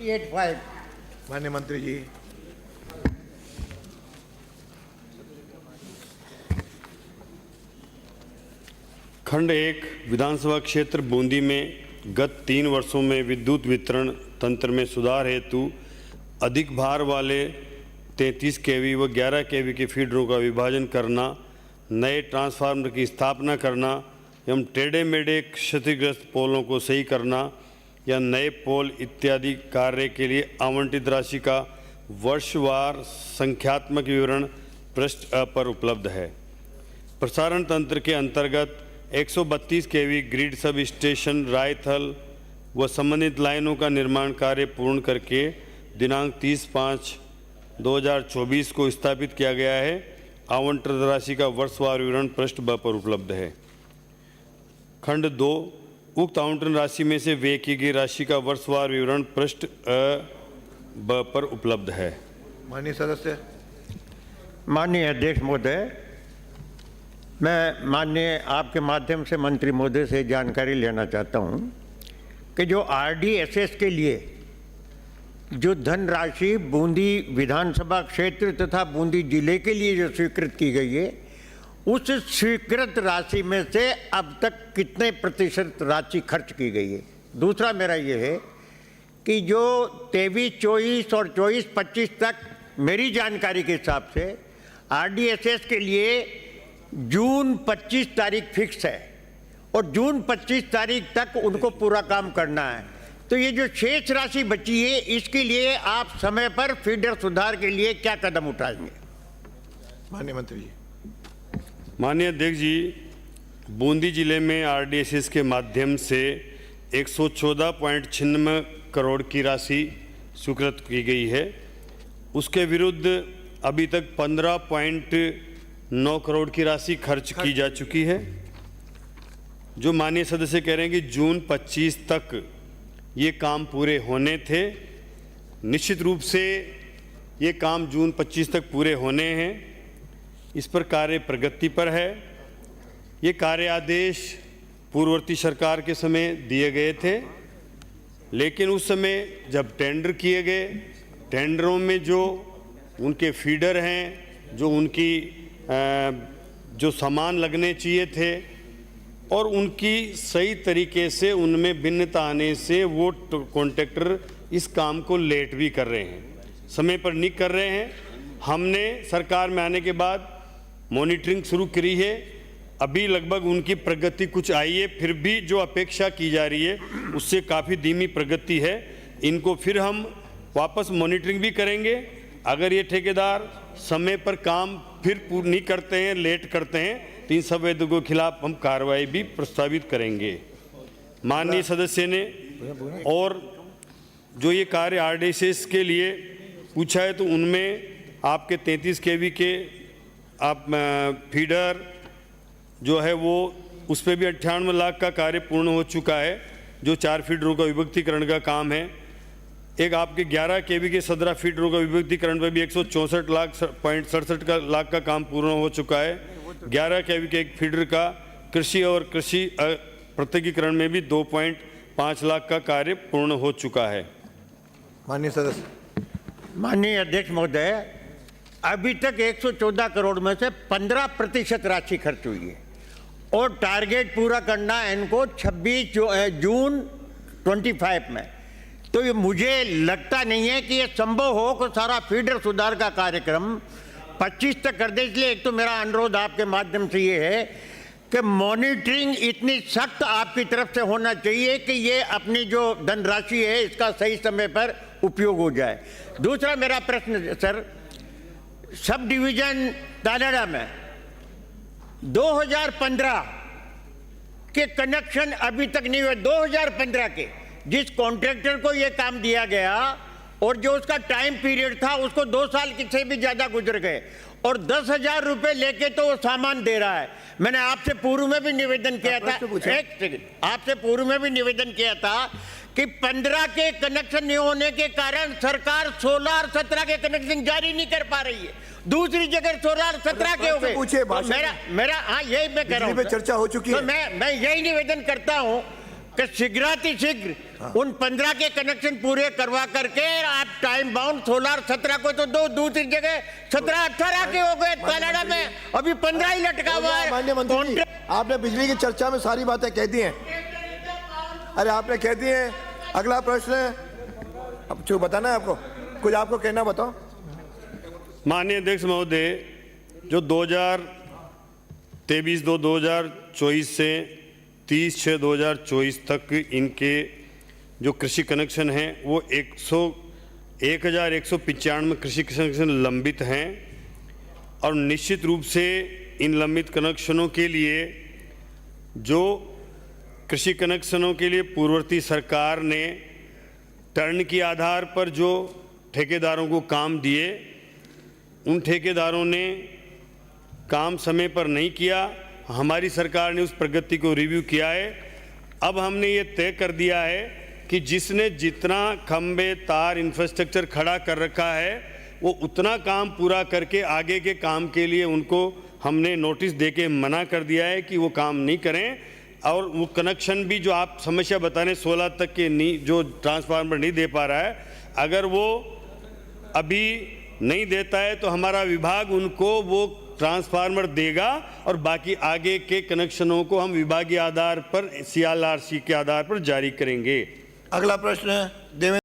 85। माननीय मंत्री जी। खंड 1 विधानसभा क्षेत्र बूंदी में गत 3 वर्षों में विद्युत वितरण तंत्र में सुधार हेतु अधिक भार वाले 33 केवी व 11 केवी के फीडरों का विभाजन करना, नए ट्रांसफार्मर की स्थापना करना एवं टेढ़े मेढ़े क्षतिग्रस्त पोलों को सही करना या नए पोल इत्यादि कार्य के लिए आवंटित राशि का वर्षवार संख्यात्मक विवरण पृष्ठ अ पर उपलब्ध है। प्रसारण तंत्र के अंतर्गत 132 केवी ग्रिड सब स्टेशन रायथल व संबंधित लाइनों का निर्माण कार्य पूर्ण करके दिनांक 30/5/2024 को स्थापित किया गया है। आवंटित राशि का वर्षवार विवरण पृष्ठ ब पर उपलब्ध है। खंड 2 उक्त आवंटन राशि में से व्यय की गई राशि का वर्षवार विवरण पृष्ठ अ ब पर उपलब्ध है। माननीय सदस्य। माननीय अध्यक्ष महोदय, मैं माननीय आपके माध्यम से मंत्री महोदय से जानकारी लेना चाहता हूं कि जो RDSS के लिए जो धनराशि बूंदी विधानसभा क्षेत्र तथा बूंदी जिले के लिए जो स्वीकृत की गई है, उस स्वीकृत राशि में से अब तक कितने प्रतिशत राशि खर्च की गई है। दूसरा मेरा ये है कि जो 23-24 और 24-25 तक मेरी जानकारी के हिसाब से RDSS के लिए जून 25 तारीख फिक्स है और जून 25 तारीख तक उनको पूरा काम करना है। तो ये जो शेष राशि बची है, इसके लिए आप समय पर फीडर सुधार के लिए क्या कदम उठाएंगे? माननीय मंत्री जी। माननीय अध्यक्ष जी, बूंदी जिले में RDSS के माध्यम से 114.96 करोड़ की राशि स्वीकृत की गई है। उसके विरुद्ध अभी तक 15.9 करोड़ की राशि खर्च की जा चुकी है। जो माननीय सदस्य कह रहे हैं कि जून 25 तक ये काम पूरे होने थे, निश्चित रूप से ये काम जून 25 तक पूरे होने हैं। इस पर कार्य प्रगति पर है। ये कार्य आदेश पूर्ववर्ती सरकार के समय दिए गए थे, लेकिन उस समय जब टेंडर किए गए, टेंडरों में जो उनके फीडर हैं, जो उनकी जो सामान लगने चाहिए थे और उनकी सही तरीके से उनमें भिन्नता आने से वो कॉन्ट्रैक्टर इस काम को लेट भी कर रहे हैं, समय पर नहीं कर रहे हैं। हमने सरकार में आने के बाद मॉनिटरिंग शुरू करी है। अभी लगभग उनकी प्रगति कुछ आई है, फिर भी जो अपेक्षा की जा रही है उससे काफ़ी धीमी प्रगति है। इनको फिर हम वापस मॉनिटरिंग भी करेंगे। अगर ये ठेकेदार समय पर काम फिर पूर्ण नहीं करते हैं, लेट करते हैं, तो इन संवेदकों के खिलाफ हम कार्रवाई भी प्रस्तावित करेंगे। माननीय सदस्य ने और जो ये कार्य RDSS के लिए पूछा है, तो उनमें आपके 33 केवी के आप फीडर जो है वो उस पर भी 98 लाख का कार्य पूर्ण हो चुका है, जो 4 फीडरों का विभक्तिकरण का काम है। एक आपके 11 केवी के 17 फीडरों का विभक्तिकरण पर भी 164.67 लाख का काम पूर्ण हो चुका है। 11 केवी के एक फीडर का कृषि और कृषि पृथकीकरण में भी 2.5 लाख का कार्य पूर्ण हो चुका है। माननीय सदस्य। माननीय अध्यक्ष महोदय, अभी तक 114 करोड़ में से 15% राशि खर्च हुई है और टारगेट पूरा करना है इनको 26 जून 25 में। तो ये मुझे लगता नहीं है कि ये संभव हो कि सारा फीडर सुधार का कार्यक्रम 25 तक कर दे। इसलिए एक तो मेरा अनुरोध आपके माध्यम से ये है कि मॉनिटरिंग इतनी सख्त आपकी तरफ से होना चाहिए कि ये अपनी जो धनराशि है इसका सही समय पर उपयोग हो जाए। दूसरा मेरा प्रश्न सर, सब डिवीजन तालाड़ा में 2015 के कनेक्शन अभी तक नहीं हुए। 2015 के जिस कॉन्ट्रैक्टर को यह काम दिया गया और जो उसका टाइम पीरियड था उसको 2 साल से भी ज्यादा गुजर गए और 10,000 रुपए लेके तो वो सामान दे रहा है। मैंने आपसे पूर्व में भी निवेदन किया था, एक सेकंड, आपसे पूर्व में भी निवेदन किया था कि 15 के कनेक्शन नहीं होने के कारण सरकार 16 और 17 के कनेक्शन जारी नहीं कर पा रही है। दूसरी जगह 16 और 17 के हो गए। मेरा हाँ, यही मैं कह रहा हूँ, चर्चा हो चुकी है। तो मैं यही निवेदन करता हूँ कि शीघ्र उन 15 के कनेक्शन पूरे करवा करके आप टाइम बाउंड सोलर 17 को तो दो, दूसरी जगह 17-18 के हो गए कनाडा में, अभी 15 ही लटका हुआ है। माननीय मंत्री जी, आपने बिजली की चर्चा में सारी बातें कह दी हैं। अरे आपने कह दी हैं। अगला प्रश्न है, अब जो बताना है आपको, कुछ आपको कहना बताओ। माननीय अध्यक्ष महोदय, जो 2023-2024 से 30/6/2024 तक इनके जो कृषि कनेक्शन हैं वो 1195 कृषि कनेक्शन लंबित हैं और निश्चित रूप से इन लंबित कनेक्शनों के लिए जो कृषि कनेक्शनों के लिए पूर्ववर्ती सरकार ने टर्न के आधार पर जो ठेकेदारों को काम दिए, उन ठेकेदारों ने काम समय पर नहीं किया। हमारी सरकार ने उस प्रगति को रिव्यू किया है। अब हमने ये तय कर दिया है कि जिसने जितना खंबे तार इंफ्रास्ट्रक्चर खड़ा कर रखा है वो उतना काम पूरा करके आगे के काम के लिए उनको हमने नोटिस देके मना कर दिया है कि वो काम नहीं करें। और वो कनेक्शन भी जो आप समस्या बता रहे 16 तक के नहीं, जो ट्रांसफार्मर नहीं दे पा रहा है, अगर वो अभी नहीं देता है तो हमारा विभाग उनको वो ट्रांसफार्मर देगा और बाकी आगे के कनेक्शनों को हम विभागीय आधार पर CLRC के आधार पर जारी करेंगे। अगला प्रश्न है देवेंद्र